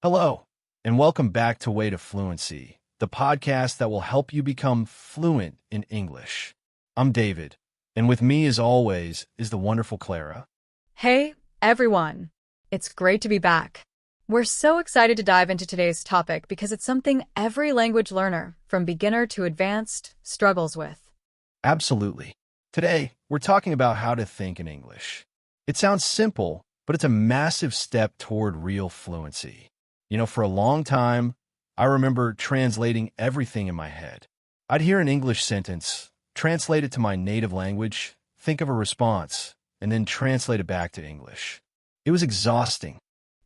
Hello, and welcome back to Way to Fluency, the podcast that will help you become fluent in English. I'm David, and with me, as always, is the wonderful Clara. Hey, everyone. It's great to be back. We're so excited to dive into today's topic because it's something every language learner, from beginner to advanced, struggles with. Absolutely. Today, we're talking about how to think in English. It sounds simple, but it's a massive step toward real fluency. For a long time, I remember translating everything in my head. I'd hear an English sentence, translate it to my native language, think of a response, and then translate it back to English. It was exhausting.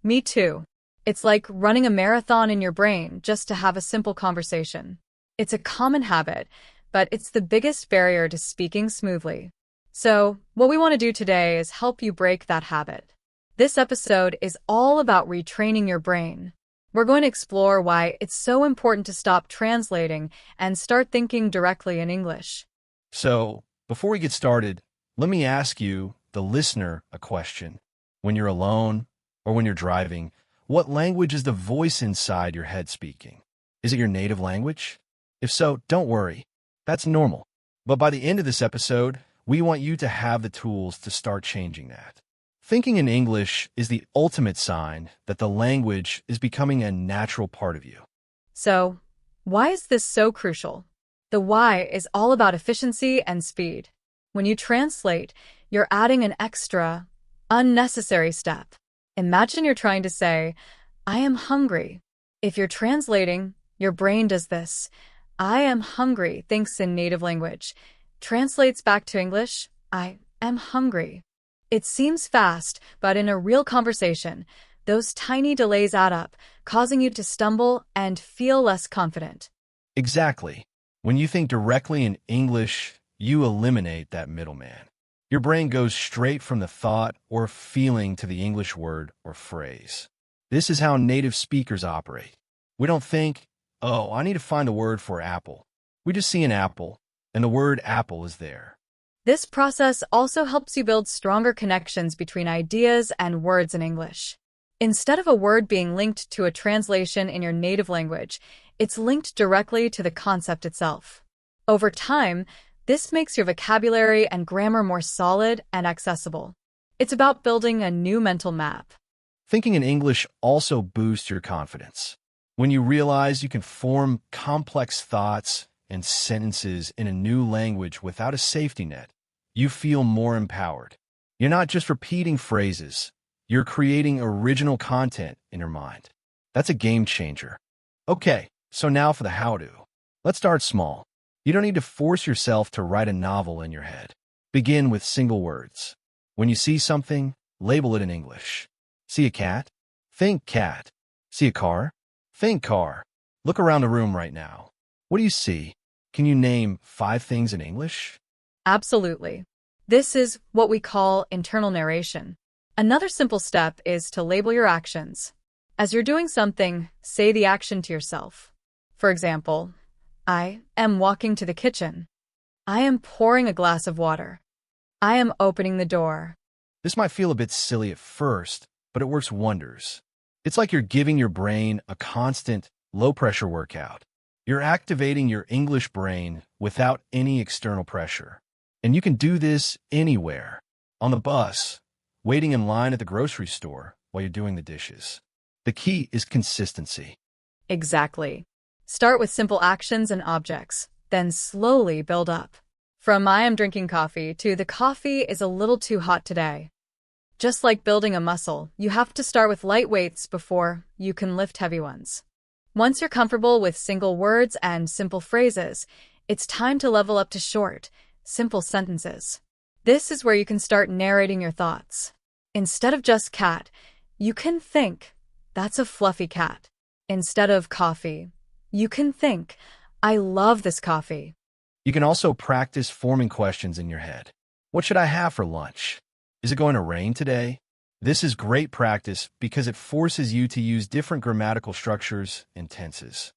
Me too. It's like running a marathon in your brain just to have a simple conversation. It's a common habit, but it's the biggest barrier to speaking smoothly. So, what we want to do today is help you break that habit. This episode is all about retraining your brain. We're going to explore why it's so important to stop translating and start thinking directly in English. So, before we get started, let me ask you, the listener, a question. When you're alone or when you're driving, what language is the voice inside your head speaking? Is it your native language? If so, don't worry. That's normal. But by the end of this episode, we want you to have the tools to start changing that. Thinking in English is the ultimate sign that the language is becoming a natural part of you. So, why is this so crucial? The why is all about efficiency and speed. When you translate, you're adding an extra, unnecessary step. Imagine you're trying to say, I am hungry. If you're translating, your brain does this. I am hungry, thinks in native language. Translates back to English, I am hungry. It seems fast, but in a real conversation, those tiny delays add up, causing you to stumble and feel less confident. Exactly. When you think directly in English, you eliminate that middleman. Your brain goes straight from the thought or feeling to the English word or phrase. This is how native speakers operate. We don't think, oh, I need to find a word for apple. We just see an apple, and the word apple is there. This process also helps you build stronger connections between ideas and words in English. Instead of a word being linked to a translation in your native language, it's linked directly to the concept itself. Over time, this makes your vocabulary and grammar more solid and accessible. It's about building a new mental map. Thinking in English also boosts your confidence. When you realize you can form complex thoughts and sentences in a new language without a safety net, you feel more empowered. You're not just repeating phrases, you're creating original content in your mind. That's a game changer. Okay, so now for the how-to. Let's start small. You don't need to force yourself to write a novel in your head. Begin with single words. When you see something, label it in English. See a cat? Think cat. See a car? Think car. Look around the room right now. What do you see? Can you name 5 things in English? Absolutely. This is what we call internal narration. Another simple step is to label your actions. As you're doing something, say the action to yourself. For example, I am walking to the kitchen. I am pouring a glass of water. I am opening the door. This might feel a bit silly at first, but it works wonders. It's like you're giving your brain a constant, low-pressure workout. You're activating your English brain without any external pressure. And you can do this anywhere. On the bus, waiting in line at the grocery store while you're doing the dishes. The key is consistency. Exactly. Start with simple actions and objects, then slowly build up. From I am drinking coffee to the coffee is a little too hot today. Just like building a muscle, you have to start with light weights before you can lift heavy ones. Once you're comfortable with single words and simple phrases, it's time to level up to short, simple sentences. This is where you can start narrating your thoughts. Instead of just cat, you can think, that's a fluffy cat. Instead of coffee, you can think, I love this coffee. You can also practice forming questions in your head. What should I have for lunch? Is it going to rain today? This is great practice because it forces you to use different grammatical structures and tenses.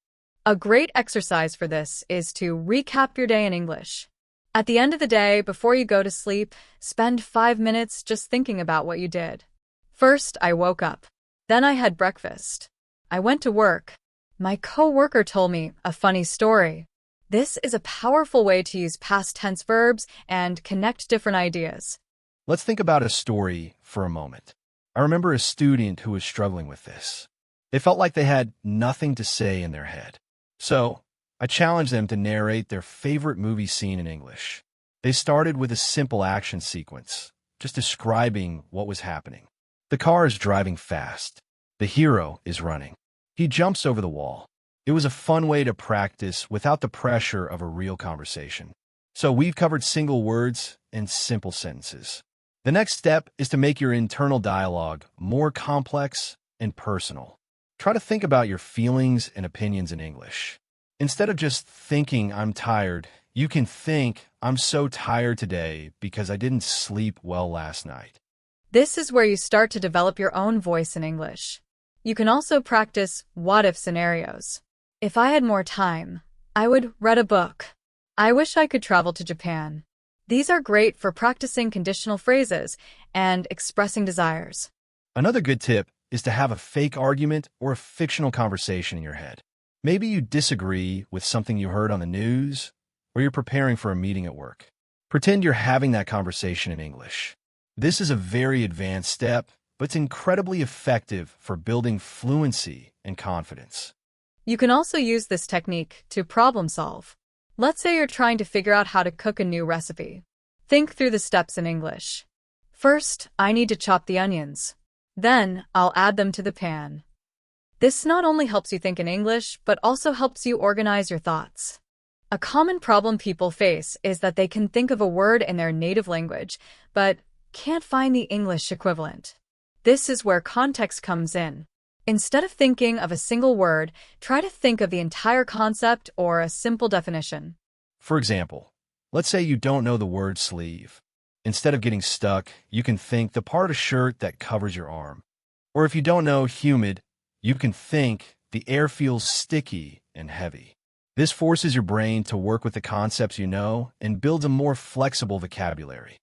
A great exercise for this is to recap your day in English. At the end of the day, before you go to sleep, spend 5 minutes just thinking about what you did. First, I woke up. Then I had breakfast. I went to work. My coworker told me a funny story. This is a powerful way to use past tense verbs and connect different ideas. Let's think about a story for a moment. I remember a student who was struggling with this. They felt like they had nothing to say in their head. So, I challenged them to narrate their favorite movie scene in English. They started with a simple action sequence, just describing what was happening. The car is driving fast. The hero is running. He jumps over the wall. It was a fun way to practice without the pressure of a real conversation. So we've covered single words and simple sentences. The next step is to make your internal dialogue more complex and personal. Try to think about your feelings and opinions in English. Instead of just thinking, "I'm tired," you can think, "I'm so tired today because I didn't sleep well last night." This is where you start to develop your own voice in English. You can also practice what-if scenarios. If I had more time, I would read a book. I wish I could travel to Japan. These are great for practicing conditional phrases and expressing desires. Another good tip is to have a fake argument or a fictional conversation in your head. Maybe you disagree with something you heard on the news, or you're preparing for a meeting at work. Pretend you're having that conversation in English. This is a very advanced step, but it's incredibly effective for building fluency and confidence. You can also use this technique to problem solve. Let's say you're trying to figure out how to cook a new recipe. Think through the steps in English. First, I need to chop the onions. Then, I'll add them to the pan. This not only helps you think in English, but also helps you organize your thoughts. A common problem people face is that they can think of a word in their native language, but can't find the English equivalent. This is where context comes in. Instead of thinking of a single word, try to think of the entire concept or a simple definition. For example, let's say you don't know the word sleeve. Instead of getting stuck, you can think the part of shirt that covers your arm. Or if you don't know humid, you can think the air feels sticky and heavy. This forces your brain to work with the concepts you know and builds a more flexible vocabulary.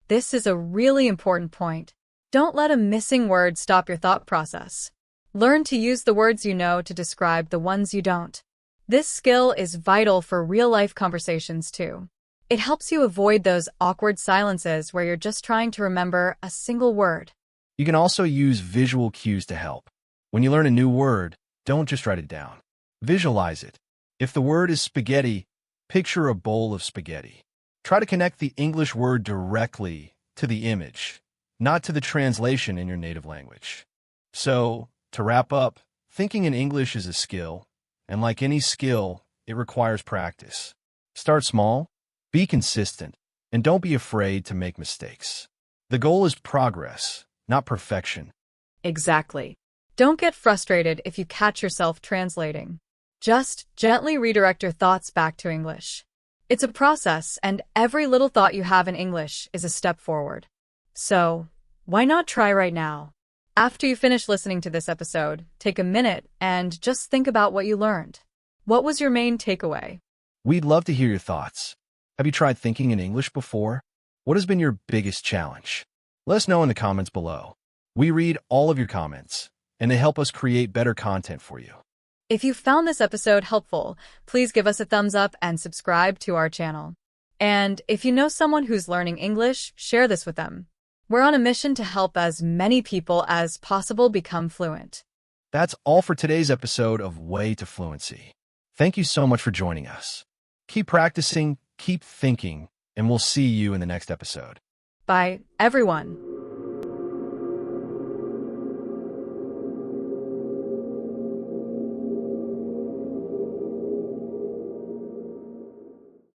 This is a really important point. Don't let a missing word stop your thought process. Learn to use the words you know to describe the ones you don't. This skill is vital for real-life conversations too. It helps you avoid those awkward silences where you're just trying to remember a single word. You can also use visual cues to help. When you learn a new word, don't just write it down. Visualize it. If the word is spaghetti, picture a bowl of spaghetti. Try to connect the English word directly to the image, not to the translation in your native language. So, to wrap up, thinking in English is a skill, and like any skill, it requires practice. Start small, be consistent, and don't be afraid to make mistakes. The goal is progress, not perfection. Exactly. Don't get frustrated if you catch yourself translating. Just gently redirect your thoughts back to English. It's a process, and every little thought you have in English is a step forward. So, why not try right now? After you finish listening to this episode, take a minute and just think about what you learned. What was your main takeaway? We'd love to hear your thoughts. Have you tried thinking in English before? What has been your biggest challenge? Let us know in the comments below. We read all of your comments, and they help us create better content for you. If you found this episode helpful, please give us a thumbs up and subscribe to our channel. And if you know someone who's learning English, share this with them. We're on a mission to help as many people as possible become fluent. That's all for today's episode of Way to Fluency. Thank you so much for joining us. Keep practicing, keep thinking, and we'll see you in the next episode. Bye, everyone.